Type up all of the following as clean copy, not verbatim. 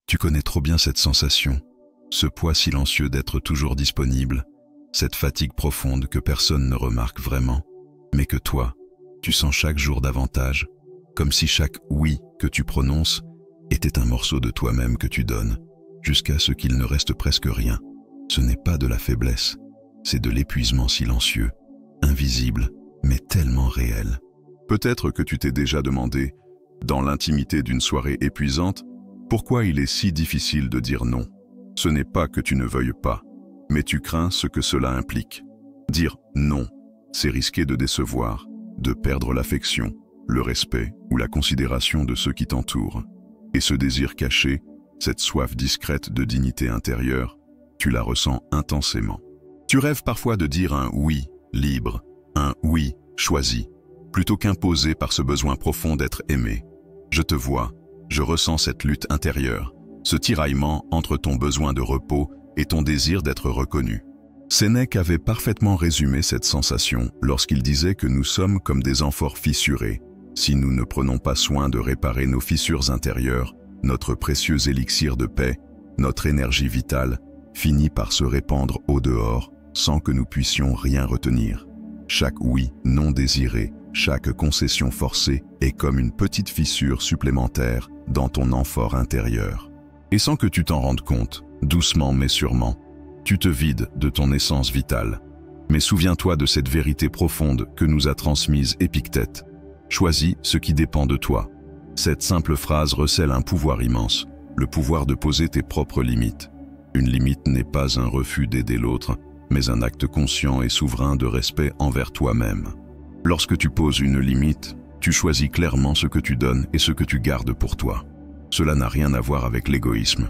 Tu connais trop bien cette sensation, ce poids silencieux d'être toujours disponible, cette fatigue profonde que personne ne remarque vraiment, mais que toi, tu sens chaque jour davantage, comme si chaque « oui » que tu prononces était un morceau de toi-même que tu donnes, jusqu'à ce qu'il ne reste presque rien. Ce n'est pas de la faiblesse, c'est de l'épuisement silencieux, invisible, mais tellement réel. Peut-être que tu t'es déjà demandé, dans l'intimité d'une soirée épuisante, pourquoi il est si difficile de dire non. Ce n'est pas que tu ne veuilles pas, mais tu crains ce que cela implique. Dire non, c'est risquer de décevoir, de perdre l'affection, le respect ou la considération de ceux qui t'entourent. Et ce désir caché, cette soif discrète de dignité intérieure, tu la ressens intensément. Tu rêves parfois de dire un oui libre, un oui choisi, plutôt qu'imposé par ce besoin profond d'être aimé. Je te vois, je ressens cette lutte intérieure, ce tiraillement entre ton besoin de repos et ton désir d'être reconnu. Sénèque avait parfaitement résumé cette sensation lorsqu'il disait que nous sommes comme des amphores fissurées. Si nous ne prenons pas soin de réparer nos fissures intérieures, notre précieux élixir de paix, notre énergie vitale, finit par se répandre au dehors sans que nous puissions rien retenir. Chaque oui non désiré, chaque concession forcée est comme une petite fissure supplémentaire dans ton amphore intérieur. Et sans que tu t'en rendes compte, doucement mais sûrement, tu te vides de ton essence vitale. Mais souviens-toi de cette vérité profonde que nous a transmise Épictète. Choisis ce qui dépend de toi. Cette simple phrase recèle un pouvoir immense, le pouvoir de poser tes propres limites. Une limite n'est pas un refus d'aider l'autre, mais un acte conscient et souverain de respect envers toi-même. Lorsque tu poses une limite, tu choisis clairement ce que tu donnes et ce que tu gardes pour toi. Cela n'a rien à voir avec l'égoïsme.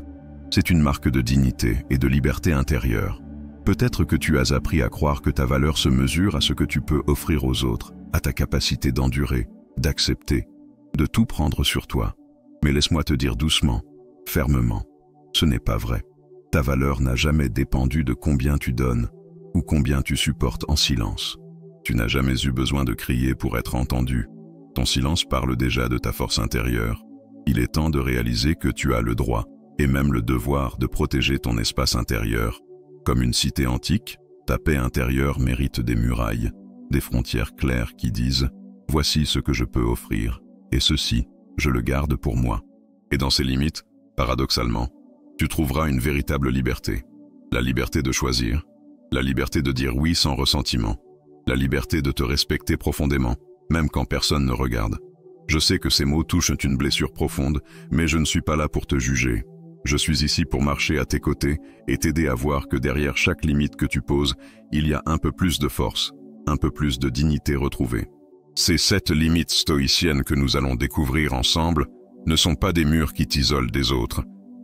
C'est une marque de dignité et de liberté intérieure. Peut-être que tu as appris à croire que ta valeur se mesure à ce que tu peux offrir aux autres, à ta capacité d'endurer, d'accepter, de tout prendre sur toi. Mais laisse-moi te dire doucement, fermement, ce n'est pas vrai. Ta valeur n'a jamais dépendu de combien tu donnes ou combien tu supportes en silence. Tu n'as jamais eu besoin de crier pour être entendu. Ton silence parle déjà de ta force intérieure. Il est temps de réaliser que tu as le droit et même le devoir de protéger ton espace intérieur. Comme une cité antique, ta paix intérieure mérite des murailles, des frontières claires qui disent « Voici ce que je peux offrir, et ceci, je le garde pour moi. » Et dans ces limites, paradoxalement, tu trouveras une véritable liberté. La liberté de choisir, la liberté de dire oui sans ressentiment, la liberté de te respecter profondément, même quand personne ne regarde. Je sais que ces mots touchent une blessure profonde, mais je ne suis pas là pour te juger. Je suis ici pour marcher à tes côtés et t'aider à voir que derrière chaque limite que tu poses, il y a un peu plus de force, un peu plus de dignité retrouvée. Ces 7 limites stoïciennes que nous allons découvrir ensemble ne sont pas des murs qui t'isolent des autres,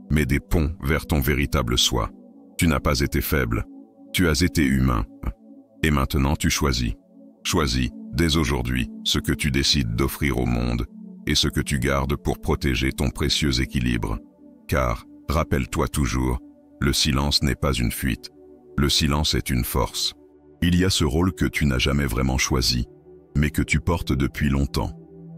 mais des ponts vers ton véritable soi. Tu n'as pas été faible, tu as été humain. Et maintenant tu choisis. Choisis, dès aujourd'hui, ce que tu décides d'offrir au monde et ce que tu gardes pour protéger ton précieux équilibre. Car, rappelle-toi toujours, le silence n'est pas une fuite, le silence est une force. Il y a ce rôle que tu n'as jamais vraiment choisi, mais que tu portes depuis longtemps,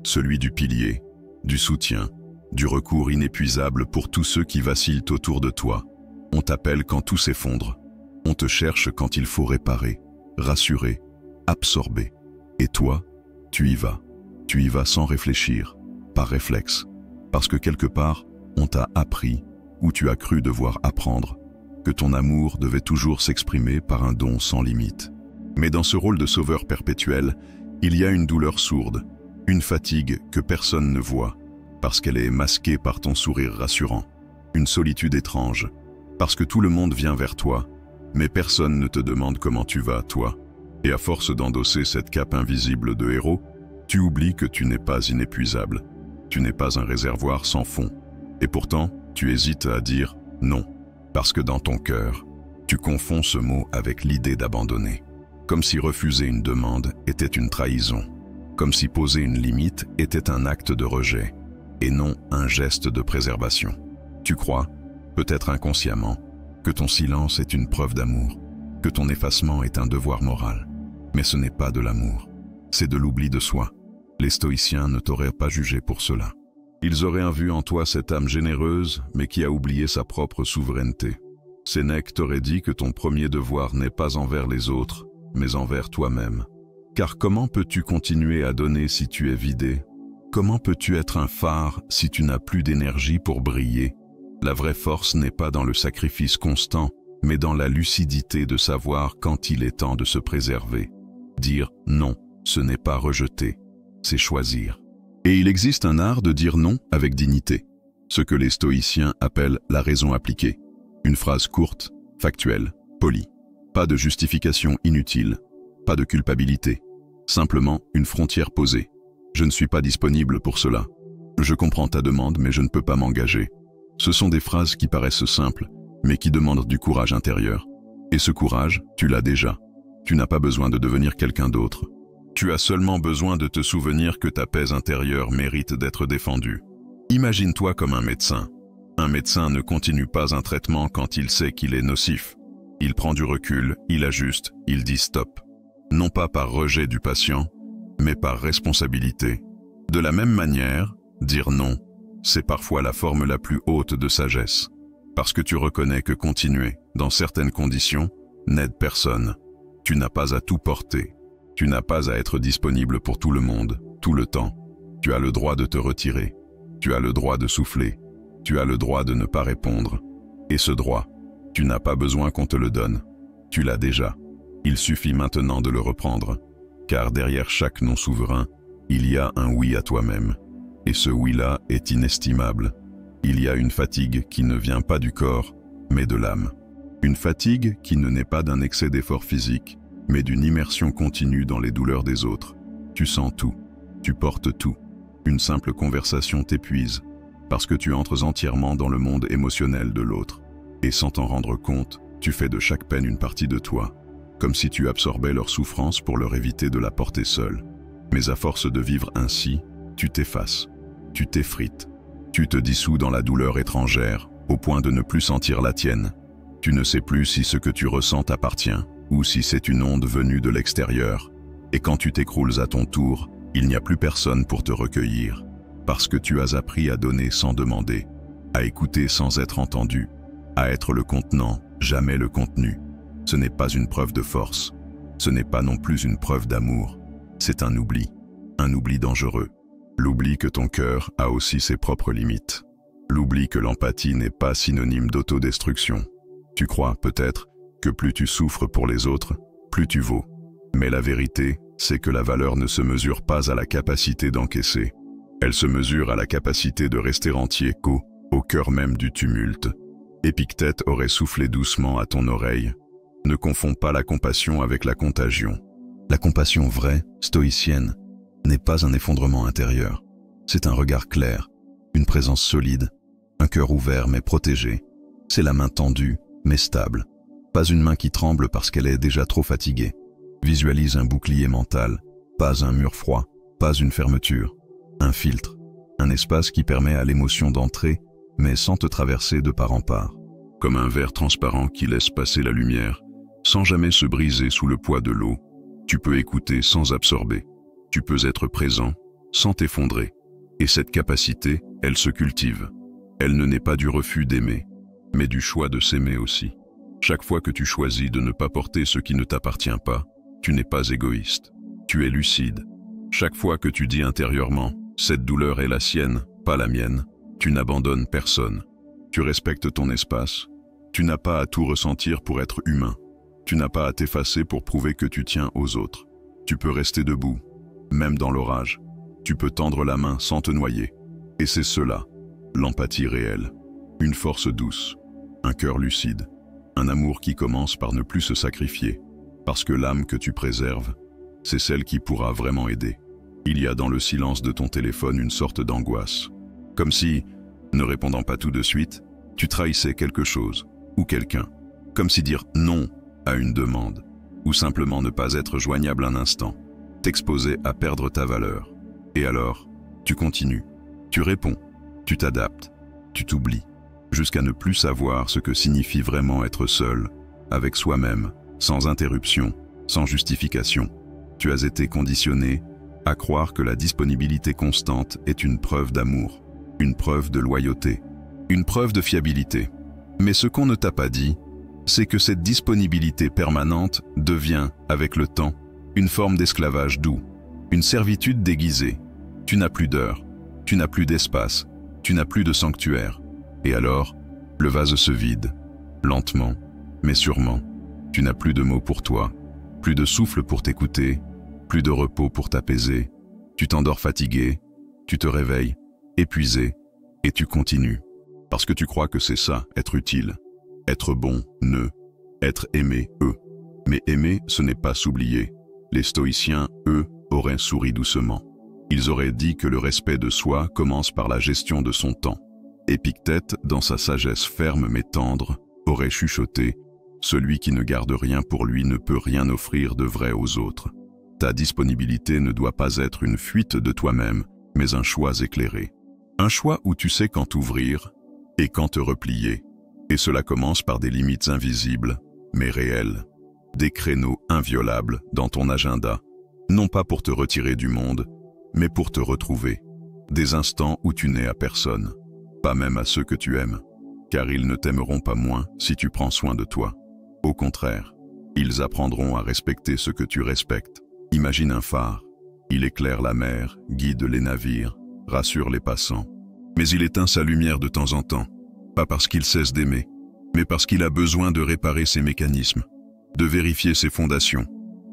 celui du pilier, du soutien, du recours inépuisable pour tous ceux qui vacillent autour de toi. On t'appelle quand tout s'effondre, on te cherche quand il faut réparer, rassurer, absorber. Et toi, tu y vas sans réfléchir, par réflexe, parce que quelque part, on t'a appris, ou tu as cru devoir apprendre, que ton amour devait toujours s'exprimer par un don sans limite. Mais dans ce rôle de sauveur perpétuel, il y a une douleur sourde, une fatigue que personne ne voit, parce qu'elle est masquée par ton sourire rassurant, une solitude étrange, parce que tout le monde vient vers toi, mais personne ne te demande comment tu vas, toi. Et à force d'endosser cette cape invisible de héros, tu oublies que tu n'es pas inépuisable, tu n'es pas un réservoir sans fond. Et pourtant, tu hésites à dire non, parce que dans ton cœur, tu confonds ce mot avec l'idée d'abandonner. Comme si refuser une demande était une trahison, comme si poser une limite était un acte de rejet, et non un geste de préservation. Tu crois, peut-être inconsciemment, que ton silence est une preuve d'amour, que ton effacement est un devoir moral. Mais ce n'est pas de l'amour, c'est de l'oubli de soi. Les stoïciens ne t'auraient pas jugé pour cela. Ils auraient vu en toi cette âme généreuse, mais qui a oublié sa propre souveraineté. Sénèque t'aurait dit que ton premier devoir n'est pas envers les autres, mais envers toi-même. Car comment peux-tu continuer à donner si tu es vidé? Comment peux-tu être un phare si tu n'as plus d'énergie pour briller? La vraie force n'est pas dans le sacrifice constant, mais dans la lucidité de savoir quand il est temps de se préserver. Dire non, ce n'est pas rejeter, c'est choisir. Et il existe un art de dire non avec dignité, ce que les stoïciens appellent la raison appliquée. Une phrase courte, factuelle, polie. Pas de justification inutile, pas de culpabilité. Simplement une frontière posée. Je ne suis pas disponible pour cela. Je comprends ta demande, mais je ne peux pas m'engager. Ce sont des phrases qui paraissent simples, mais qui demandent du courage intérieur. Et ce courage, tu l'as déjà. Tu n'as pas besoin de devenir quelqu'un d'autre. Tu as seulement besoin de te souvenir que ta paix intérieure mérite d'être défendue. Imagine-toi comme un médecin. Un médecin ne continue pas un traitement quand il sait qu'il est nocif. Il prend du recul, il ajuste, il dit stop. Non pas par rejet du patient, mais par responsabilité. De la même manière, dire non, c'est parfois la forme la plus haute de sagesse. Parce que tu reconnais que continuer, dans certaines conditions, n'aide personne. Tu n'as pas à tout porter. Tu n'as pas à être disponible pour tout le monde, tout le temps. Tu as le droit de te retirer. Tu as le droit de souffler. Tu as le droit de ne pas répondre. Et ce droit, tu n'as pas besoin qu'on te le donne. Tu l'as déjà. Il suffit maintenant de le reprendre. Car derrière chaque non souverain, il y a un oui à toi-même. Et ce oui-là est inestimable. Il y a une fatigue qui ne vient pas du corps, mais de l'âme. Une fatigue qui ne naît pas d'un excès d'effort physique, mais d'une immersion continue dans les douleurs des autres. Tu sens tout, tu portes tout. Une simple conversation t'épuise, parce que tu entres entièrement dans le monde émotionnel de l'autre. Et sans t'en rendre compte, tu fais de chaque peine une partie de toi, comme si tu absorbais leur souffrance pour leur éviter de la porter seule. Mais à force de vivre ainsi, tu t'effaces, tu t'effrites, tu te dissous dans la douleur étrangère, au point de ne plus sentir la tienne. Tu ne sais plus si ce que tu ressens t'appartient, ou si c'est une onde venue de l'extérieur. Et quand tu t'écroules à ton tour, il n'y a plus personne pour te recueillir, parce que tu as appris à donner sans demander, à écouter sans être entendu, à être le contenant, jamais le contenu. Ce n'est pas une preuve de force, ce n'est pas non plus une preuve d'amour, c'est un oubli dangereux. L'oubli que ton cœur a aussi ses propres limites. L'oubli que l'empathie n'est pas synonyme d'autodestruction. Tu crois, peut-être, que plus tu souffres pour les autres, plus tu vaux. Mais la vérité, c'est que la valeur ne se mesure pas à la capacité d'encaisser. Elle se mesure à la capacité de rester entier au cœur même du tumulte. Épictète aurait soufflé doucement à ton oreille. Ne confonds pas la compassion avec la contagion. La compassion vraie, stoïcienne, n'est pas un effondrement intérieur. C'est un regard clair, une présence solide, un cœur ouvert mais protégé. C'est la main tendue, mais stable. Pas une main qui tremble parce qu'elle est déjà trop fatiguée. Visualise un bouclier mental, pas un mur froid, pas une fermeture. Un filtre, un espace qui permet à l'émotion d'entrer, mais sans te traverser de part en part. Comme un verre transparent qui laisse passer la lumière, sans jamais se briser sous le poids de l'eau. Tu peux écouter sans absorber. Tu peux être présent sans t'effondrer. Et cette capacité, elle se cultive. Elle ne naît pas du refus d'aimer, mais du choix de s'aimer aussi. Chaque fois que tu choisis de ne pas porter ce qui ne t'appartient pas, tu n'es pas égoïste. Tu es lucide. Chaque fois que tu dis intérieurement « cette douleur est la sienne, pas la mienne », tu n'abandonnes personne. Tu respectes ton espace. Tu n'as pas à tout ressentir pour être humain. Tu n'as pas à t'effacer pour prouver que tu tiens aux autres. Tu peux rester debout, même dans l'orage. Tu peux tendre la main sans te noyer. Et c'est cela, l'empathie réelle. Une force douce, un cœur lucide, un amour qui commence par ne plus se sacrifier. Parce que l'âme que tu préserves, c'est celle qui pourra vraiment aider. Il y a dans le silence de ton téléphone une sorte d'angoisse. Comme si, ne répondant pas tout de suite, tu trahissais quelque chose ou quelqu'un. Comme si dire non à une demande, ou simplement ne pas être joignable un instant, t'exposait à perdre ta valeur. Et alors, tu continues, tu réponds, tu t'adaptes, tu t'oublies, jusqu'à ne plus savoir ce que signifie vraiment être seul, avec soi-même, sans interruption, sans justification. Tu as été conditionné à croire que la disponibilité constante est une preuve d'amour, une preuve de loyauté, une preuve de fiabilité. Mais ce qu'on ne t'a pas dit, c'est que cette disponibilité permanente devient, avec le temps, une forme d'esclavage doux, une servitude déguisée. Tu n'as plus d'heure, tu n'as plus d'espace, tu n'as plus de sanctuaire. Et alors, le vase se vide, lentement, mais sûrement. Tu n'as plus de mots pour toi, plus de souffle pour t'écouter, plus de repos pour t'apaiser. Tu t'endors fatigué, tu te réveilles, épuisé, et tu continues. Parce que tu crois que c'est ça, être utile. Être bon, être aimé, Mais aimer, ce n'est pas s'oublier. Les stoïciens, auraient souri doucement. Ils auraient dit que le respect de soi commence par la gestion de son temps. Épictète, dans sa sagesse ferme mais tendre, aurait chuchoté « Celui qui ne garde rien pour lui ne peut rien offrir de vrai aux autres. » Ta disponibilité ne doit pas être une fuite de toi-même, mais un choix éclairé. Un choix où tu sais quand t'ouvrir et quand te replier. Et cela commence par des limites invisibles, mais réelles. Des créneaux inviolables dans ton agenda, non pas pour te retirer du monde, mais pour te retrouver. Des instants où tu n'es à personne, pas même à ceux que tu aimes, car ils ne t'aimeront pas moins si tu prends soin de toi. Au contraire, ils apprendront à respecter ce que tu respectes. Imagine un phare. Il éclaire la mer, guide les navires, rassure les passants. Mais il éteint sa lumière de temps en temps, pas parce qu'il cesse d'aimer, mais parce qu'il a besoin de réparer ses mécanismes, de vérifier ses fondations,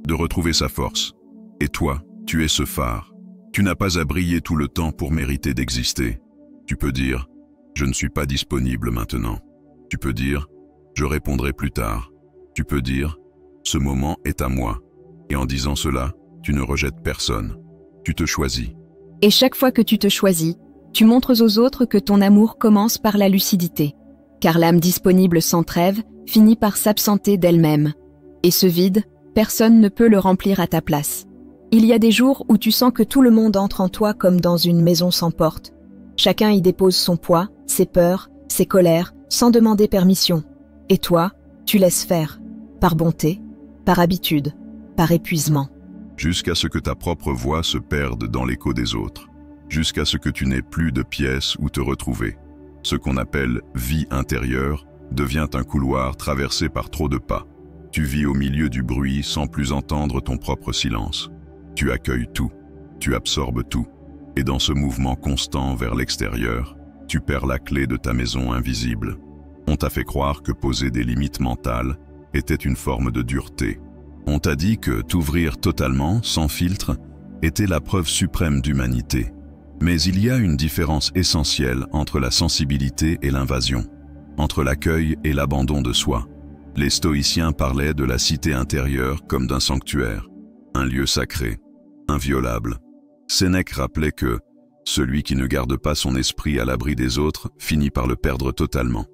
de retrouver sa force. Et toi, tu es ce phare. Tu n'as pas à briller tout le temps pour mériter d'exister. Tu peux dire « Je ne suis pas disponible maintenant ». Tu peux dire « Je répondrai plus tard ». Tu peux dire « Ce moment est à moi ». Et en disant cela, tu ne rejettes personne. Tu te choisis. Et chaque fois que tu te choisis, tu montres aux autres que ton amour commence par la lucidité. Car l'âme disponible sans trêve finit par s'absenter d'elle-même. Et ce vide, personne ne peut le remplir à ta place. Il y a des jours où tu sens que tout le monde entre en toi comme dans une maison sans porte. Chacun y dépose son poids, ses peurs, ses colères, sans demander permission. Et toi, tu laisses faire. Par bonté, par habitude, par épuisement. Jusqu'à ce que ta propre voix se perde dans l'écho des autres. Jusqu'à ce que tu n'aies plus de pièces où te retrouver. Ce qu'on appelle vie intérieure devient un couloir traversé par trop de pas. Tu vis au milieu du bruit sans plus entendre ton propre silence. Tu accueilles tout, tu absorbes tout. Et dans ce mouvement constant vers l'extérieur, tu perds la clé de ta maison invisible. On t'a fait croire que poser des limites mentales était une forme de dureté. On t'a dit que t'ouvrir totalement, sans filtre, était la preuve suprême d'humanité. Mais il y a une différence essentielle entre la sensibilité et l'invasion, entre l'accueil et l'abandon de soi. Les stoïciens parlaient de la cité intérieure comme d'un sanctuaire, un lieu sacré, inviolable. Sénèque rappelait que celui qui ne garde pas son esprit à l'abri des autres finit par le perdre totalement.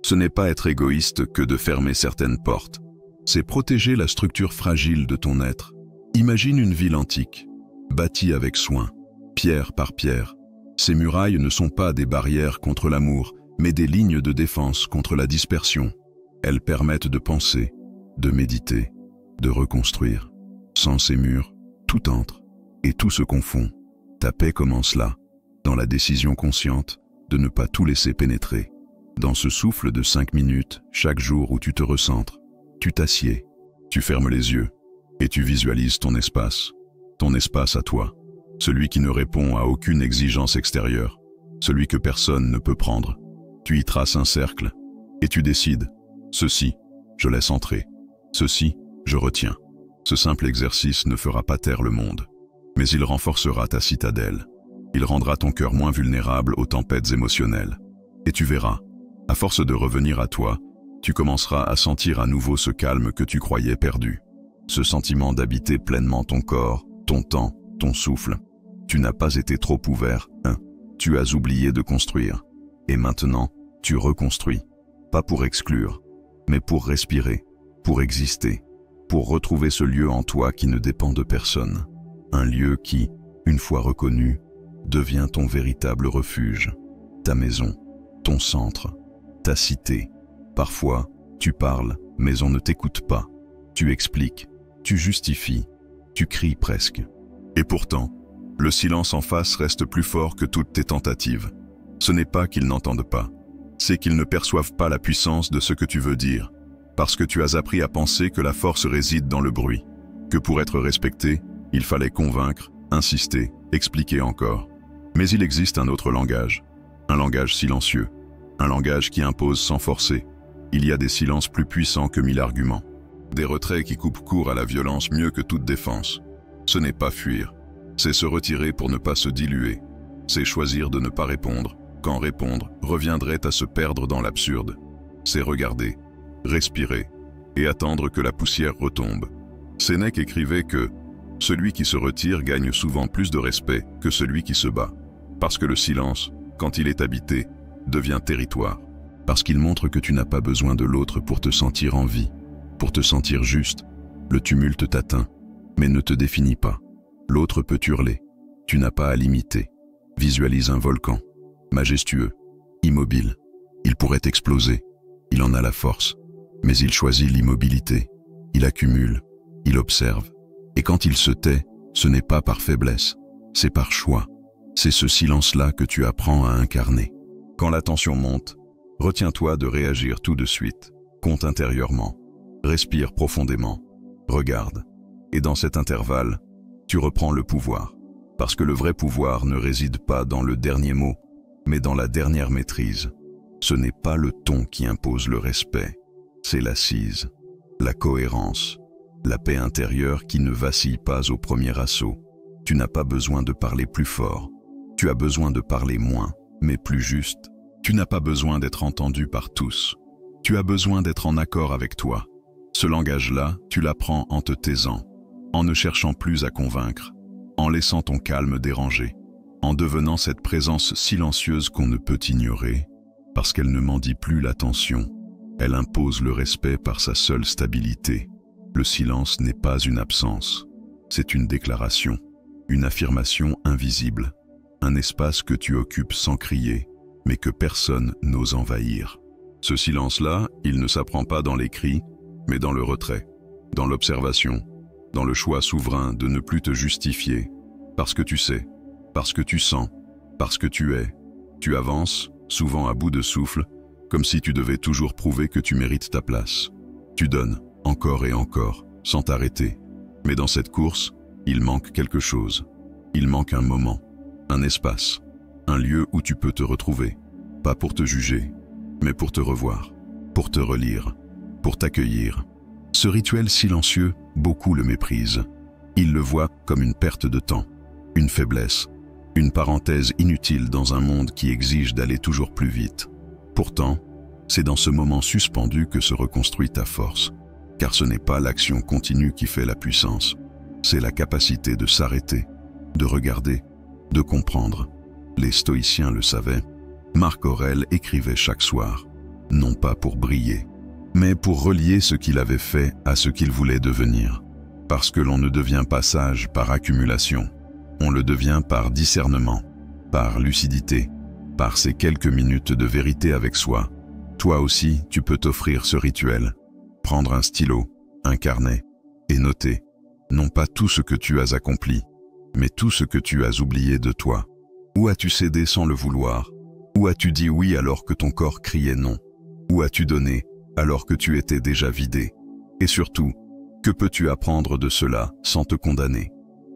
Ce n'est pas être égoïste que de fermer certaines portes. C'est protéger la structure fragile de ton être. Imagine une ville antique, bâtie avec soin, pierre par pierre. Ces murailles ne sont pas des barrières contre l'amour, mais des lignes de défense contre la dispersion. Elles permettent de penser, de méditer, de reconstruire. Sans ces murs, tout entre et tout se confond. Ta paix commence là, dans la décision consciente de ne pas tout laisser pénétrer. Dans ce souffle de 5 minutes, chaque jour où tu te recentres, tu t'assieds, tu fermes les yeux et tu visualises ton espace à toi, celui qui ne répond à aucune exigence extérieure, celui que personne ne peut prendre. Tu y traces un cercle et tu décides, ceci, je laisse entrer, ceci, je retiens. Ce simple exercice ne fera pas taire le monde, mais il renforcera ta citadelle. Il rendra ton cœur moins vulnérable aux tempêtes émotionnelles. Et tu verras, à force de revenir à toi, tu commenceras à sentir à nouveau ce calme que tu croyais perdu. Ce sentiment d'habiter pleinement ton corps, ton temps, ton souffle. Tu n'as pas été trop ouvert, Tu as oublié de construire. Et maintenant, tu reconstruis. Pas pour exclure, mais pour respirer, pour exister, pour retrouver ce lieu en toi qui ne dépend de personne. Un lieu qui, une fois reconnu, devient ton véritable refuge, ta maison, ton centre, ta cité. Parfois, tu parles, mais on ne t'écoute pas. Tu expliques, tu justifies, tu cries presque. Et pourtant, le silence en face reste plus fort que toutes tes tentatives. Ce n'est pas qu'ils n'entendent pas, c'est qu'ils ne perçoivent pas la puissance de ce que tu veux dire, parce que tu as appris à penser que la force réside dans le bruit, que pour être respecté, il fallait convaincre, insister, expliquer encore. Mais il existe un autre langage, un langage silencieux, un langage qui impose sans forcer. Il y a des silences plus puissants que 1000 arguments, des retraits qui coupent court à la violence mieux que toute défense. Ce n'est pas fuir, c'est se retirer pour ne pas se diluer, c'est choisir de ne pas répondre, quand répondre reviendrait à se perdre dans l'absurde. C'est regarder, respirer et attendre que la poussière retombe. Sénèque écrivait que « Celui qui se retire gagne souvent plus de respect que celui qui se bat, parce que le silence, quand il est habité, devient territoire, parce qu'il montre que tu n'as pas besoin de l'autre pour te sentir en vie, pour te sentir juste. Le tumulte t'atteint, mais ne te définit pas. L'autre peut hurler, tu n'as pas à l'imiter. Visualise un volcan, majestueux, immobile. Il pourrait exploser, il en a la force, mais il choisit l'immobilité. Il accumule, il observe. Et quand il se tait, ce n'est pas par faiblesse, c'est par choix. C'est ce silence-là que tu apprends à incarner. Quand la tension monte, retiens-toi de réagir tout de suite. Compte intérieurement, respire profondément, regarde. Et dans cet intervalle, tu reprends le pouvoir. Parce que le vrai pouvoir ne réside pas dans le dernier mot, mais dans la dernière maîtrise. Ce n'est pas le ton qui impose le respect, c'est l'assise, la cohérence, la paix intérieure qui ne vacille pas au premier assaut. Tu n'as pas besoin de parler plus fort, tu as besoin de parler moins, mais plus juste. Tu n'as pas besoin d'être entendu par tous, tu as besoin d'être en accord avec toi. Ce langage-là, tu l'apprends en te taisant, en ne cherchant plus à convaincre, en laissant ton calme déranger, en devenant cette présence silencieuse qu'on ne peut ignorer, parce qu'elle ne mendie plus l'attention, elle impose le respect par sa seule stabilité. Le silence n'est pas une absence, c'est une déclaration, une affirmation invisible, un espace que tu occupes sans crier, mais que personne n'ose envahir. Ce silence-là, il ne s'apprend pas dans les cris, mais dans le retrait, dans l'observation, dans le choix souverain de ne plus te justifier, parce que tu sais, parce que tu sens, parce que tu es. Tu avances, souvent à bout de souffle, comme si tu devais toujours prouver que tu mérites ta place. Tu donnes, encore et encore, sans t'arrêter. Mais dans cette course, il manque quelque chose. Il manque un moment, un espace, un lieu où tu peux te retrouver, pas pour te juger, mais pour te revoir, pour te relire, pour t'accueillir. Ce rituel silencieux, beaucoup le méprisent. Ils le voient comme une perte de temps, une faiblesse, une parenthèse inutile dans un monde qui exige d'aller toujours plus vite. Pourtant, c'est dans ce moment suspendu que se reconstruit ta force, car ce n'est pas l'action continue qui fait la puissance, c'est la capacité de s'arrêter, de regarder, de comprendre. Les stoïciens le savaient. Marc Aurèle écrivait chaque soir, non pas pour briller, mais pour relier ce qu'il avait fait à ce qu'il voulait devenir. Parce que l'on ne devient pas sage par accumulation, on le devient par discernement, par lucidité, par ces quelques minutes de vérité avec soi. Toi aussi, tu peux t'offrir ce rituel. Prendre un stylo, un carnet, et noter, non pas tout ce que tu as accompli, mais tout ce que tu as oublié de toi. Où as-tu cédé sans le vouloir? Où as-tu dit oui alors que ton corps criait non? Où as-tu donné alors que tu étais déjà vidé? Et surtout, que peux-tu apprendre de cela sans te condamner?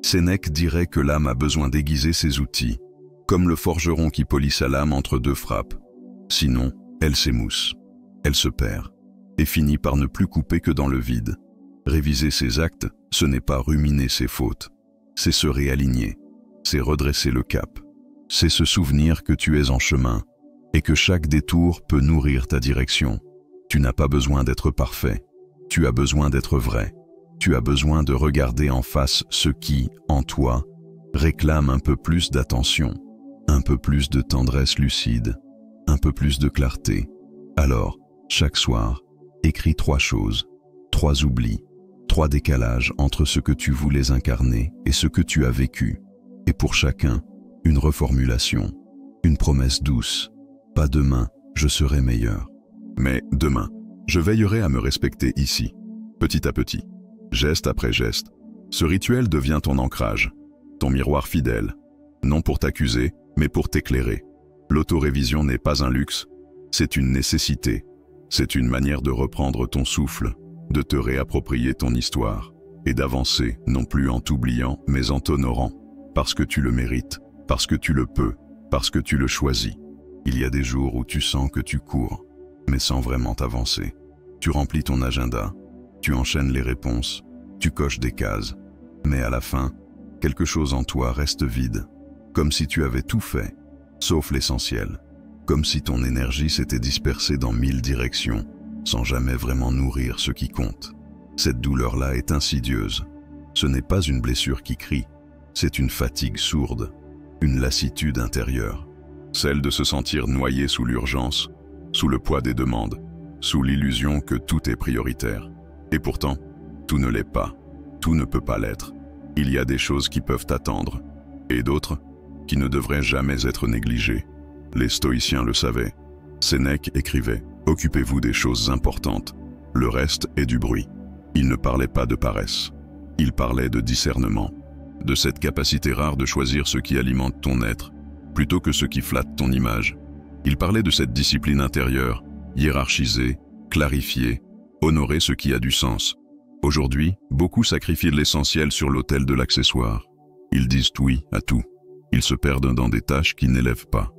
Sénèque dirait que l'âme a besoin d'aiguiser ses outils, comme le forgeron qui polit sa lame entre deux frappes. Sinon, elle s'émousse, elle se perd, et finit par ne plus couper que dans le vide. Réviser ses actes, ce n'est pas ruminer ses fautes, c'est se réaligner, c'est redresser le cap, c'est se souvenir que tu es en chemin, et que chaque détour peut nourrir ta direction. Tu n'as pas besoin d'être parfait, tu as besoin d'être vrai. Tu as besoin de regarder en face ce qui, en toi, réclame un peu plus d'attention, un peu plus de tendresse lucide, un peu plus de clarté. Alors, chaque soir, écris 3 choses, 3 oublis, 3 décalages entre ce que tu voulais incarner et ce que tu as vécu. Et pour chacun, une reformulation, une promesse douce. Pas demain, je serai meilleur. Mais demain, je veillerai à me respecter ici, petit à petit. Geste après geste, ce rituel devient ton ancrage, ton miroir fidèle, non pour t'accuser, mais pour t'éclairer. L'autorévision n'est pas un luxe, c'est une nécessité. C'est une manière de reprendre ton souffle, de te réapproprier ton histoire, et d'avancer, non plus en t'oubliant, mais en t'honorant, parce que tu le mérites, parce que tu le peux, parce que tu le choisis. Il y a des jours où tu sens que tu cours, mais sans vraiment t'avancer. Tu remplis ton agenda, tu enchaînes les réponses, tu coches des cases, mais à la fin, quelque chose en toi reste vide, comme si tu avais tout fait, sauf l'essentiel, comme si ton énergie s'était dispersée dans 1000 directions, sans jamais vraiment nourrir ce qui compte. Cette douleur-là est insidieuse. Ce n'est pas une blessure qui crie, c'est une fatigue sourde, une lassitude intérieure, celle de se sentir noyé sous l'urgence, sous le poids des demandes, sous l'illusion que tout est prioritaire. Et pourtant, tout ne l'est pas, tout ne peut pas l'être. Il y a des choses qui peuvent attendre, et d'autres qui ne devraient jamais être négligées. Les stoïciens le savaient. Sénèque écrivait « Occupez-vous des choses importantes, le reste est du bruit ». Il ne parlait pas de paresse. Il parlait de discernement, de cette capacité rare de choisir ce qui alimente ton être, plutôt que ce qui flatte ton image. Il parlait de cette discipline intérieure, hiérarchiser, clarifier, honorer ce qui a du sens. Aujourd'hui, beaucoup sacrifient l'essentiel sur l'autel de l'accessoire. Ils disent oui à tout. Ils se perdent dans des tâches qui n'élèvent pas.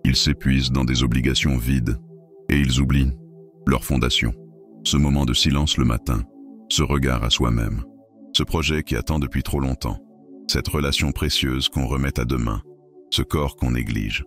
Ils s'épuisent dans des obligations vides. Et ils oublient leur fondation. Ce moment de silence le matin, ce regard à soi-même, ce projet qui attend depuis trop longtemps, cette relation précieuse qu'on remet à demain, ce corps qu'on néglige,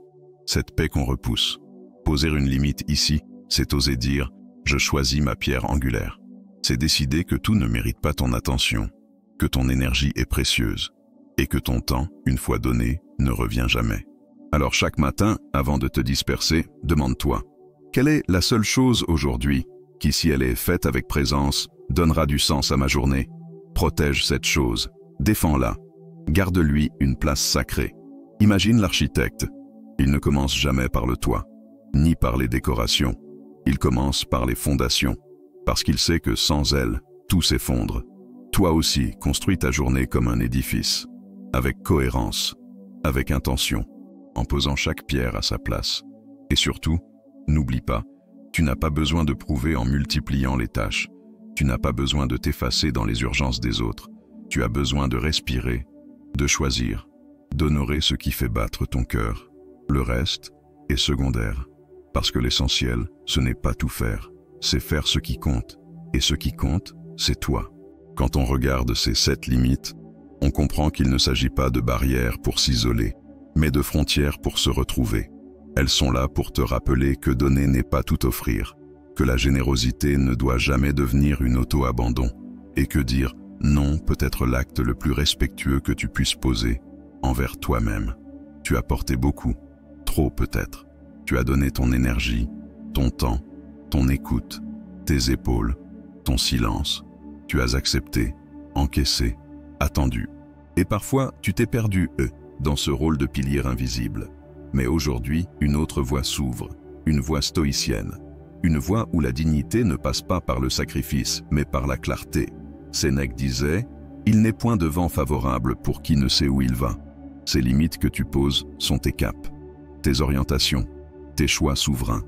cette paix qu'on repousse. Poser une limite ici, c'est oser dire « je choisis ma pierre angulaire ». C'est décider que tout ne mérite pas ton attention, que ton énergie est précieuse, et que ton temps, une fois donné, ne revient jamais. Alors chaque matin, avant de te disperser, demande-toi « quelle est la seule chose aujourd'hui qui, si elle est faite avec présence, donnera du sens à ma journée ?» Protège cette chose, défends-la, garde-lui une place sacrée. Imagine l'architecte. Il ne commence jamais par le toit, ni par les décorations. Il commence par les fondations, parce qu'il sait que sans elles, tout s'effondre. Toi aussi, construis ta journée comme un édifice, avec cohérence, avec intention, en posant chaque pierre à sa place. Et surtout, n'oublie pas, tu n'as pas besoin de prouver en multipliant les tâches. Tu n'as pas besoin de t'effacer dans les urgences des autres. Tu as besoin de respirer, de choisir, d'honorer ce qui fait battre ton cœur. Le reste est secondaire, parce que l'essentiel, ce n'est pas tout faire, c'est faire ce qui compte. Et ce qui compte, c'est toi. Quand on regarde ces 7 limites, on comprend qu'il ne s'agit pas de barrières pour s'isoler, mais de frontières pour se retrouver. Elles sont là pour te rappeler que donner n'est pas tout offrir, que la générosité ne doit jamais devenir une auto-abandon, et que dire non peut être l'acte le plus respectueux que tu puisses poser envers toi-même. Tu as porté beaucoup, trop peut-être. Tu as donné ton énergie, ton temps, ton écoute, tes épaules, ton silence. Tu as accepté, encaissé, attendu. Et parfois, tu t'es perdu, dans ce rôle de pilier invisible. Mais aujourd'hui, une autre voie s'ouvre, une voie stoïcienne. Une voie où la dignité ne passe pas par le sacrifice, mais par la clarté. Sénèque disait « Il n'est point de vent favorable pour qui ne sait où il va ». Ces limites que tu poses sont tes caps, tes orientations, tes choix souverains.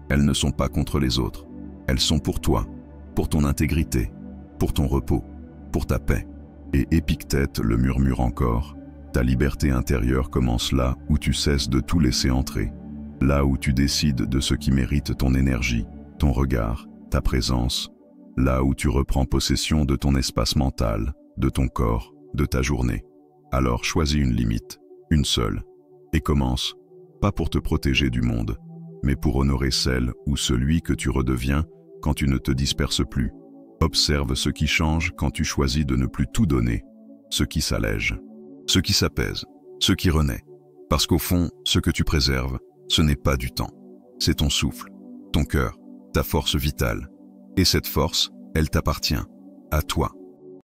Elles ne sont pas contre les autres. Elles sont pour toi, pour ton intégrité, pour ton repos, pour ta paix. Et Épictète le murmure encore, ta liberté intérieure commence là où tu cesses de tout laisser entrer, là où tu décides de ce qui mérite ton énergie, ton regard, ta présence, là où tu reprends possession de ton espace mental, de ton corps, de ta journée. Alors choisis une limite, une seule, et commence, pas pour te protéger du monde, mais pour honorer celle ou celui que tu redeviens quand tu ne te disperses plus. Observe ce qui change quand tu choisis de ne plus tout donner, ce qui s'allège, ce qui s'apaise, ce qui renaît. Parce qu'au fond, ce que tu préserves, ce n'est pas du temps. C'est ton souffle, ton cœur, ta force vitale. Et cette force, elle t'appartient, à toi.